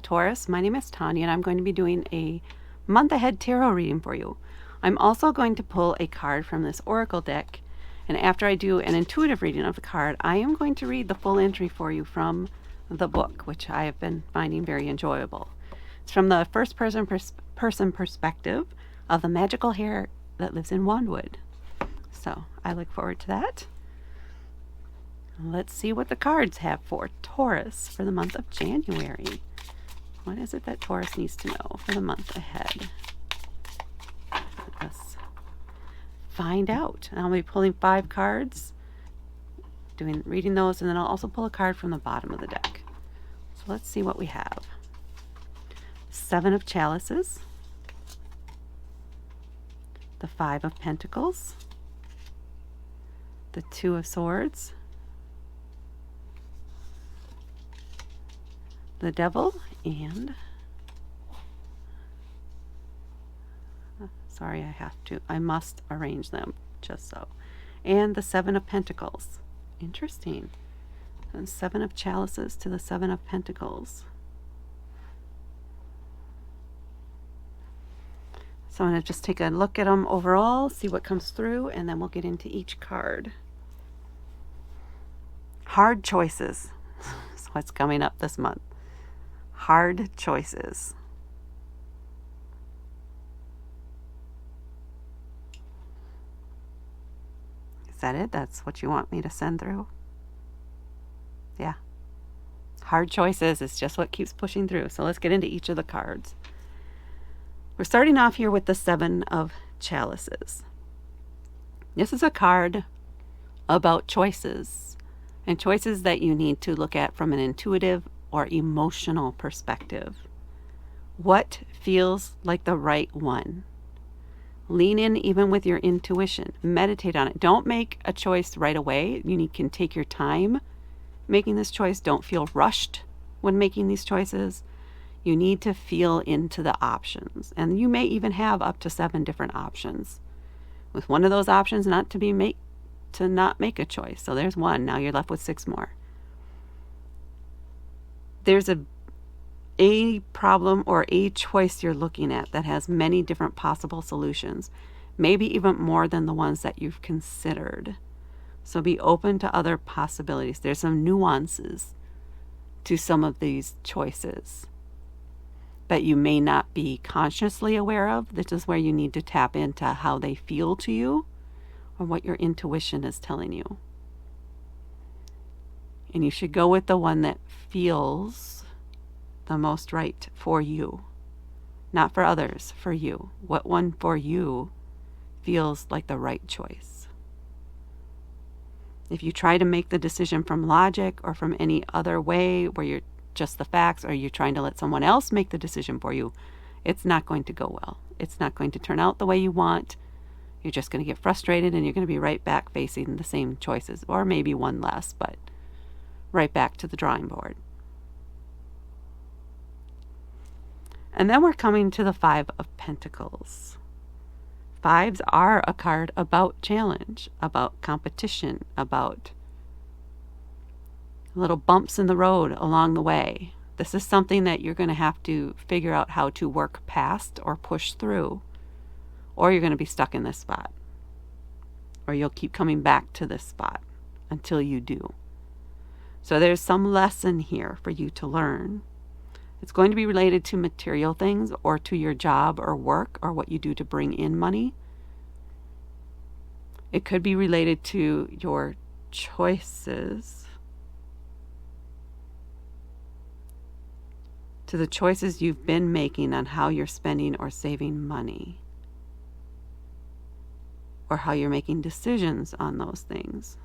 Taurus. My name is Tanya and I'm going to be doing a month ahead tarot reading for you. I'm also going to pull a card from this oracle deck, and after I do an intuitive reading of the card, I am going to read the full entry for you from the book, which I have been finding very enjoyable. It's from the first person perspective of the magical hare that lives in Wandwood. So I look forward to that. Let's see what the cards have for Taurus for the month of January. What is it that Taurus needs to know for the month ahead? Let's find out. I'll be pulling 5 cards, reading those, and then I'll also pull a card from the bottom of the deck. So let's see what we have. 7 of Chalices, the 5 of Pentacles, the 2 of Swords, the Devil, and I must arrange them just so, and the 7 of Pentacles. Interesting. And 7 of Chalices to the 7 of Pentacles. So I'm going to just take a look at them overall, see what comes through, and then we'll get into each card. Hard choices. That's what's coming up this month. Hard choices. Is that it? That's what you want me to send through? Yeah. Hard choices is just what keeps pushing through. So let's get into each of the cards. We're starting off here with the 7 of Chalices. This is a card about choices, and choices that you need to look at from an intuitive or emotional perspective. What feels like the right one? Lean in even with your intuition. Meditate on it. Don't make a choice right away. You can take your time making this choice. Don't feel rushed when making these choices. You need to feel into the options. And you may even have up to 7 different options. With one of those options not make a choice. So there's one. Now you're left with 6 more. There's a problem or a choice you're looking at that has many different possible solutions, maybe even more than the ones that you've considered. So be open to other possibilities. There's some nuances to some of these choices that you may not be consciously aware of. This is where you need to tap into how they feel to you or what your intuition is telling you. And you should go with the one that feels the most right for you. Not for others, for you. What one for you feels like the right choice. If you try to make the decision from logic or from any other way where you're just the facts, or you're trying to let someone else make the decision for you, it's not going to go well. It's not going to turn out the way you want. You're just going to get frustrated and you're going to be right back facing the same choices, or maybe one less, but right back to the drawing board. And then we're coming to the 5 of Pentacles. 5s are a card about challenge, about competition, about little bumps in the road along the way. This is something that you're going to have to figure out how to work past or push through, or you're going to be stuck in this spot, or you'll keep coming back to this spot until you do. So there's some lesson here for you to learn. It's going to be related to material things, or to your job or work, or what you do to bring in money. It could be related to your choices, to the choices you've been making on how you're spending or saving money, or how you're making decisions on those things.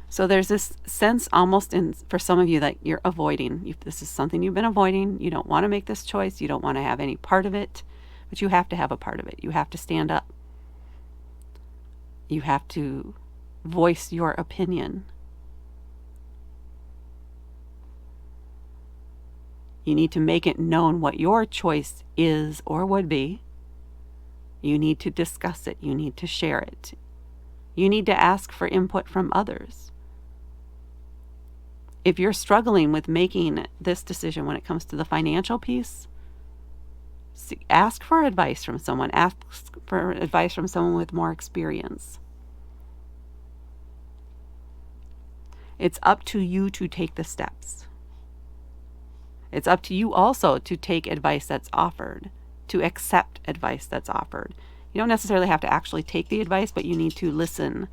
So there's this sense almost for some of you that you're avoiding. This is something you've been avoiding. You don't want to make this choice. You don't want to have any part of it, but you have to have a part of it. You have to stand up. You have to voice your opinion. You need to make it known what your choice is or would be. You need to discuss it. You need to share it. You need to ask for input from others. If you're struggling with making this decision when it comes to the financial piece, ask for advice from someone. Ask for advice from someone with more experience. It's up to you to take the steps. It's up to you also to take advice that's offered, to accept advice that's offered. You don't necessarily have to actually take the advice, but you need to listen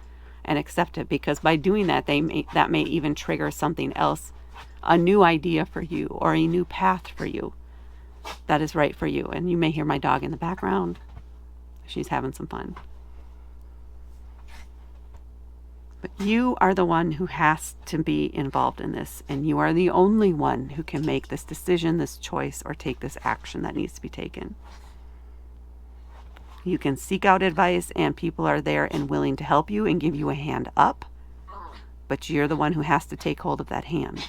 and accept it, because by doing that, that may even trigger something else, a new idea for you or a new path for you that is right for you. And you may hear my dog in the background. She's having some fun. But you are the one who has to be involved in this, and you are the only one who can make this decision, this choice, or take this action that needs to be taken. You can seek out advice, and people are there and willing to help you and give you a hand up, but you're the one who has to take hold of that hand.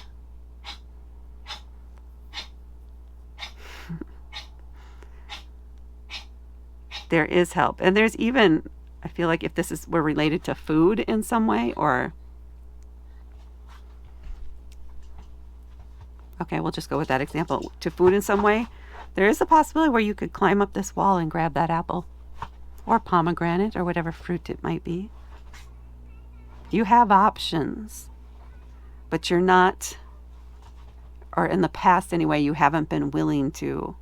There is help. And there's even, I feel like if we're related to food in some way, or, okay, we'll just go with that example, to food in some way, there is a possibility where you could climb up this wall and grab that apple, or pomegranate, or whatever fruit it might be. You have options, but you're not, or in the past anyway, you haven't been willing to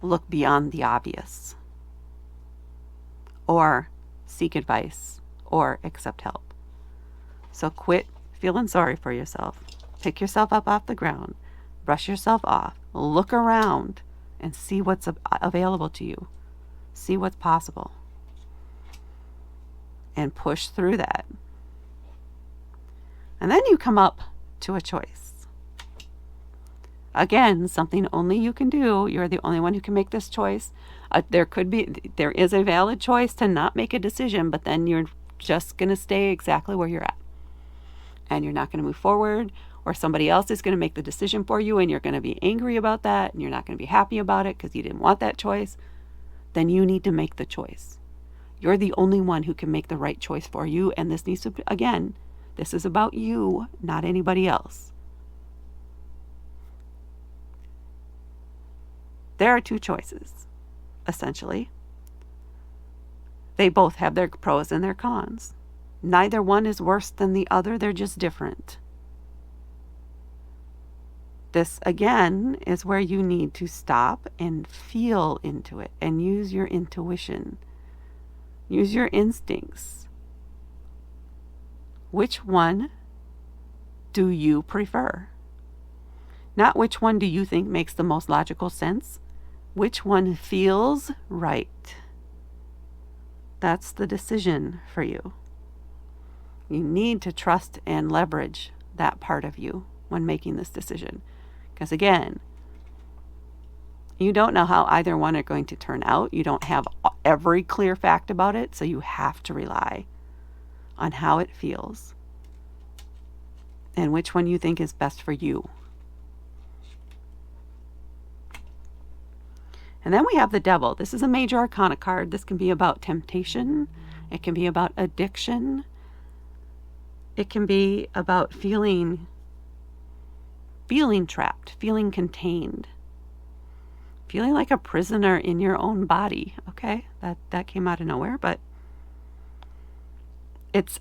look beyond the obvious, or seek advice, or accept help. So quit feeling sorry for yourself. Pick yourself up off the ground, brush yourself off, look around, and see what's available to you. See what's possible. And push through that. And then you come up to a choice. Again, something only you can do. You're the only one who can make this choice. There is a valid choice to not make a decision, but then you're just going to stay exactly where you're at. And you're not going to move forward, or somebody else is going to make the decision for you, and you're going to be angry about that, and you're not going to be happy about it because you didn't want that choice. Then you need to make the choice. You're the only one who can make the right choice for you, and this needs to, again, this is about you, not anybody else. There are two choices, essentially. They both have their pros and their cons. Neither one is worse than the other, they're just different. This, again, is where you need to stop and feel into it and use your intuition. Use your instincts. Which one do you prefer? Not which one do you think makes the most logical sense. Which one feels right? That's the decision for you. You need to trust and leverage that part of you when making this decision. Because again, you don't know how either one are going to turn out. You don't have every clear fact about it, so you have to rely on how it feels and which one you think is best for you. And then we have the Devil. This is a major arcana card. This can be about temptation. It can be about addiction. It can be about feeling trapped, feeling contained, feeling like a prisoner in your own body. Okay, that came out of nowhere, but it's,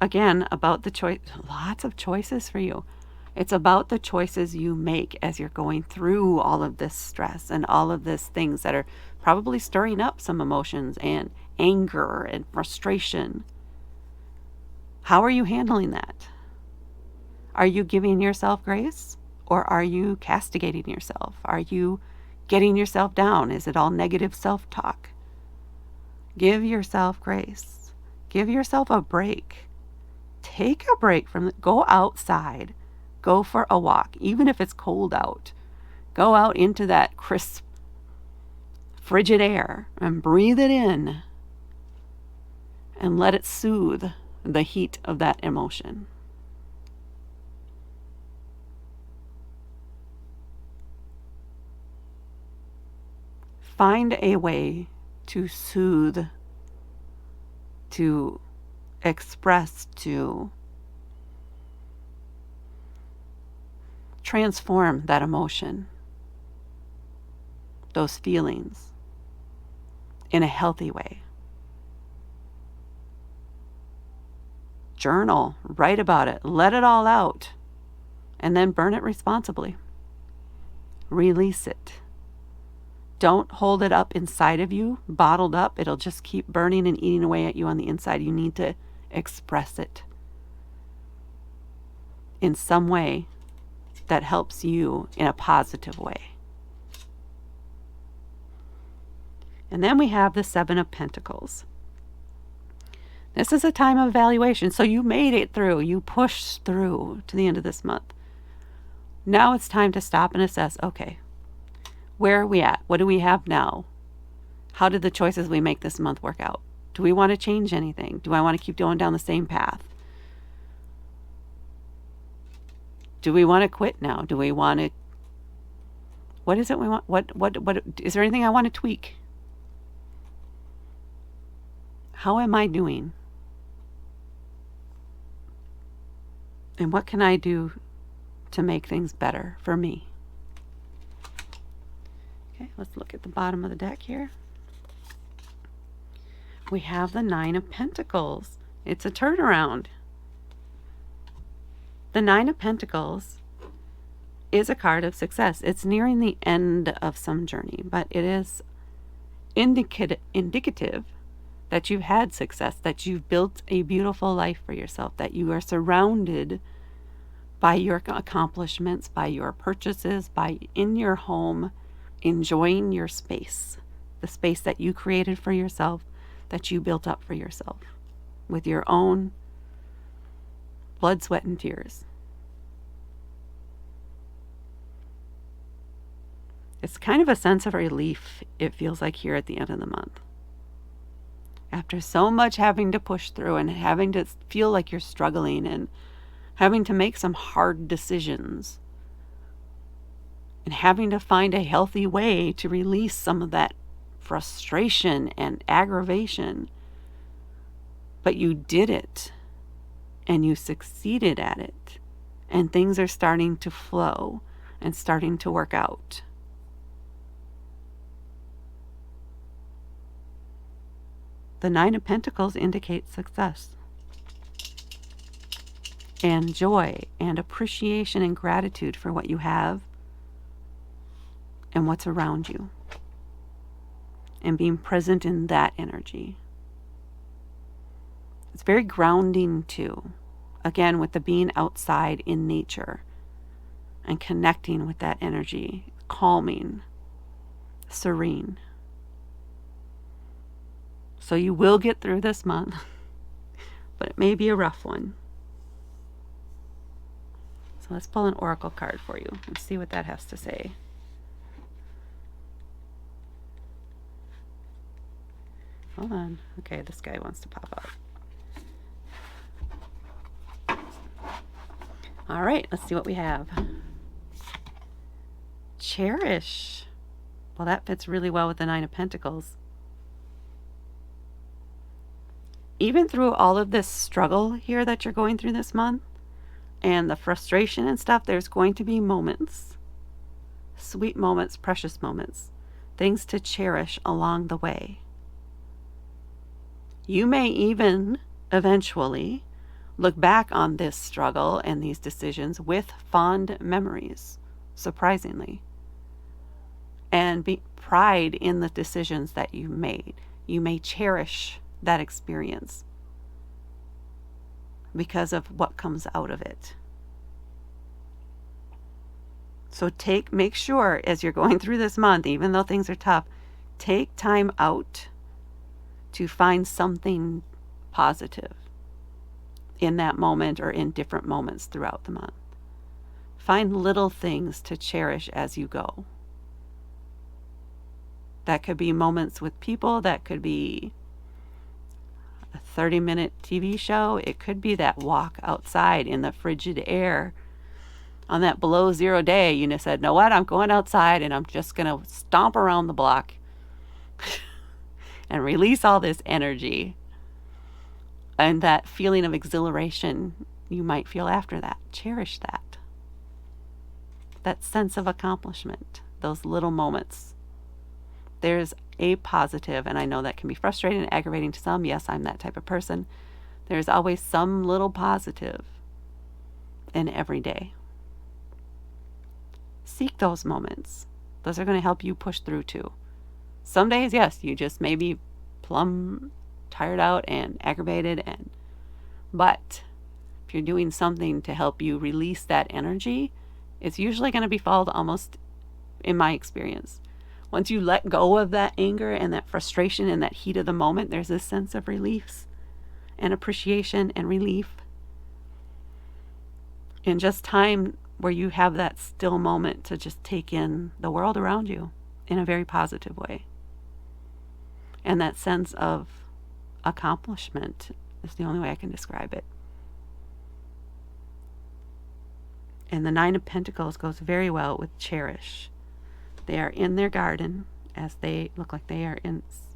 again, about the choice. Lots of choices for you. It's about the choices you make as you're going through all of this stress and all of these things that are probably stirring up some emotions and anger and frustration. How are you handling that? Are you giving yourself grace, or are you castigating yourself? Are you getting yourself down? Is it all negative self-talk? Give yourself grace. Give yourself a break. Take a break from it. Go outside. Go for a walk, even if it's cold out. Go out into that crisp, frigid air and breathe it in and let it soothe the heat of that emotion. Find a way to soothe, to express, to transform that emotion, those feelings, in a healthy way. Journal, write about it, let it all out, and then burn it responsibly. Release it. Don't hold it up inside of you, bottled up. It'll just keep burning and eating away at you on the inside. You need to express it in some way that helps you in a positive way. And then we have the Seven of Pentacles. This is a time of evaluation. So you made it through. You pushed through to the end of this month. Now it's time to stop and assess, okay, where are we at? What do we have now? How did the choices we make this month work out? Do we want to change anything? Do I want to keep going down the same path? Do we want to quit now? Do we want to, what is it we want? What, is there anything I want to tweak? How am I doing? And what can I do to make things better for me? Okay, let's look at the bottom of the deck here. We have the Nine of Pentacles. It's a turnaround. The Nine of Pentacles is a card of success. It's nearing the end of some journey, but it is indicative that you've had success, that you've built a beautiful life for yourself, that you are surrounded by your accomplishments, by your purchases, by in your home, enjoying your space, the space that you created for yourself, that you built up for yourself with your own blood, sweat, and tears. It's kind of a sense of relief, it feels like, here at the end of the month. After so much having to push through and having to feel like you're struggling and having to make some hard decisions and having to find a healthy way to release some of that frustration and aggravation. But you did it and you succeeded at it, and things are starting to flow and starting to work out. The Nine of Pentacles indicates success and joy and appreciation and gratitude for what you have and what's around you, and being present in that energy. It's very grounding too. Again, with the being outside in nature and connecting with that energy, calming, serene. So you will get through this month, but it may be a rough one. So let's pull an oracle card for you and see what that has to say. Hold on. Okay, this guy wants to pop out. All right, let's see what we have. Cherish. Well, that fits really well with the Nine of Pentacles. Even through all of this struggle here that you're going through this month and the frustration and stuff, there's going to be moments, sweet moments, precious moments, things to cherish along the way. You may even eventually look back on this struggle and these decisions with fond memories, surprisingly, and be pride in the decisions that you made. You may cherish that experience because of what comes out of it. So make sure as you're going through this month, even though things are tough, take time out to find something positive in that moment or in different moments throughout the month. Find little things to cherish as you go. That could be moments with people, that could be a 30-minute TV show. It could be that walk outside in the frigid air on that below zero day. You said, know what? I'm going outside and I'm just going to stomp around the block and release all this energy and that feeling of exhilaration you might feel after that. Cherish that. That sense of accomplishment, those little moments. There's a positive, and I know that can be frustrating and aggravating to some. Yes, I'm that type of person. There's always some little positive in every day. Seek those moments. Those are going to help you push through too. Some days, yes, you just may be plumb tired out and aggravated, but if you're doing something to help you release that energy, it's usually going to be followed almost, in my experience. Once you let go of that anger and that frustration and that heat of the moment, there's this sense of relief and appreciation and relief. And just time where you have that still moment to just take in the world around you in a very positive way. And that sense of accomplishment is the only way I can describe it. And the Nine of Pentacles goes very well with cherish. They are in their garden as they look like they are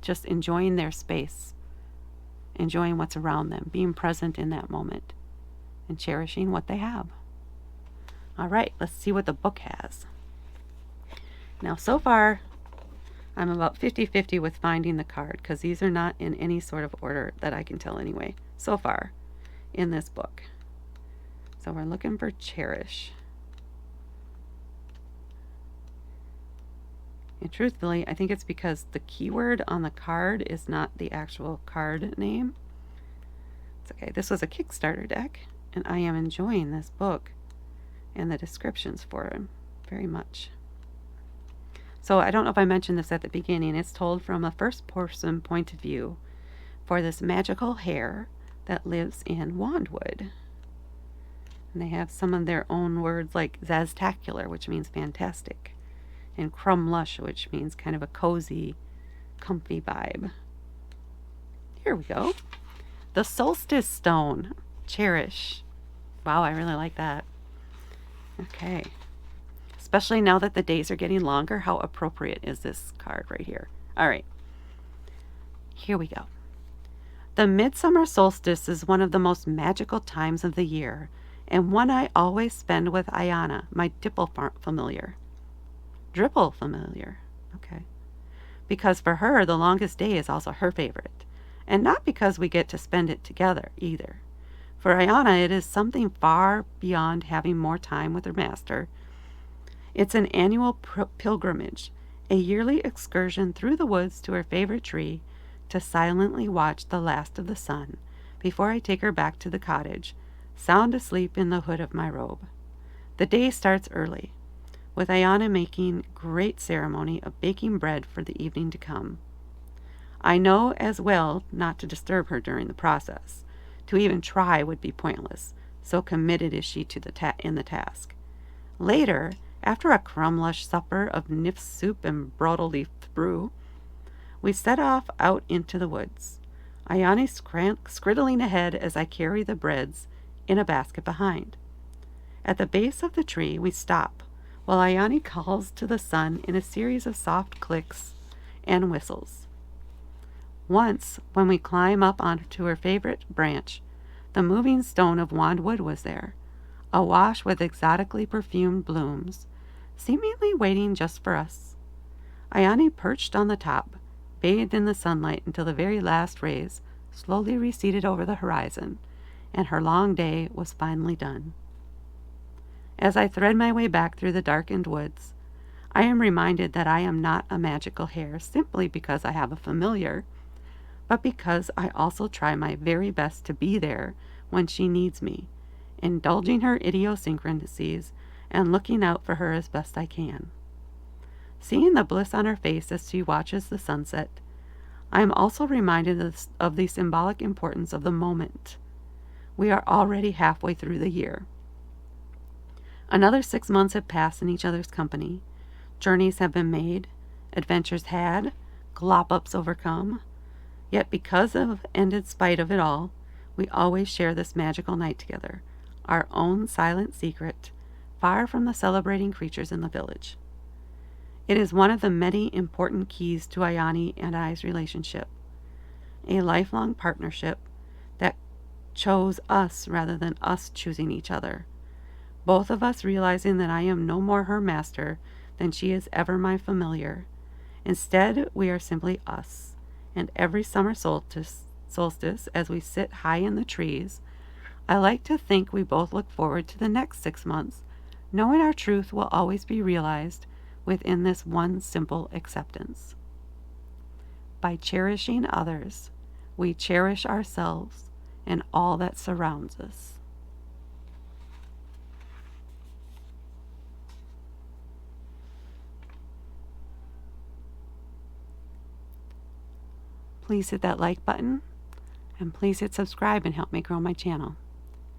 just enjoying their space, enjoying what's around them, being present in that moment, and cherishing what they have. All right, let's see what the book has. Now, so far, I'm about 50-50 with finding the card, because these are not in any sort of order that I can tell anyway, so far, in this book. So we're looking for cherish. And truthfully, I think it's because the keyword on the card is not the actual card name. It's okay. This was a Kickstarter deck, and I am enjoying this book and the descriptions for it very much. So I don't know if I mentioned this at the beginning. It's told from a first-person point of view for this magical hare that lives in Wandwood. And they have some of their own words like zaztacular, which means fantastic, and crumlush, which means kind of a cozy, comfy vibe. Here we go. The Solstice Stone. Cherish. Wow, I really like that. Okay. Especially now that the days are getting longer, how appropriate is this card right here? All right. Here we go. The midsummer solstice is one of the most magical times of the year, and one I always spend with Ayana, my Dripple familiar. Okay. Because for her, the longest day is also her favorite. And not because we get to spend it together, either. For Ayana, it is something far beyond having more time with her master. It's an annual pilgrimage, a yearly excursion through the woods to her favorite tree to silently watch the last of the sun before I take her back to the cottage, sound asleep in the hood of my robe. The day starts early, with Ayana making great ceremony of baking bread for the evening to come. I know as well not to disturb her during the process. To even try would be pointless, so committed is she to the task. Later, after a crumlush supper of nif soup and broadleaf brew, we set off out into the woods, Ayani scriddling ahead as I carry the breads in a basket behind. At the base of the tree, we stop, while Ayani calls to the sun in a series of soft clicks and whistles. Once, when we climb up onto her favorite branch, the moving stone of Wandwood was there, awash with exotically perfumed blooms, seemingly waiting just for us. Ayani perched on the top, bathed in the sunlight until the very last rays slowly receded over the horizon, and her long day was finally done. As I thread my way back through the darkened woods, I am reminded that I am not a magical hare simply because I have a familiar, but because I also try my very best to be there when she needs me, indulging her idiosyncrasies and looking out for her as best I can. Seeing the bliss on her face as she watches the sunset, I am also reminded of the symbolic importance of the moment. We are already halfway through the year. Another 6 months have passed in each other's company. Journeys have been made, adventures had, glop-ups overcome. Yet because of and in spite of it all, we always share this magical night together, our own silent secret, far from the celebrating creatures in the village. It is one of the many important keys to Ayani and I's relationship. a lifelong partnership that chose us rather than us choosing each other. Both of us realizing that I am no more her master than she is ever my familiar. Instead, we are simply us. And every summer solstice, as we sit high in the trees, I like to think we both look forward to the next 6 months, knowing our truth will always be realized within this one simple acceptance. By cherishing others, we cherish ourselves and all that surrounds us. Please hit that like button, and please hit subscribe and help me grow my channel.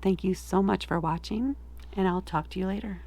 Thank you so much for watching, and I'll talk to you later.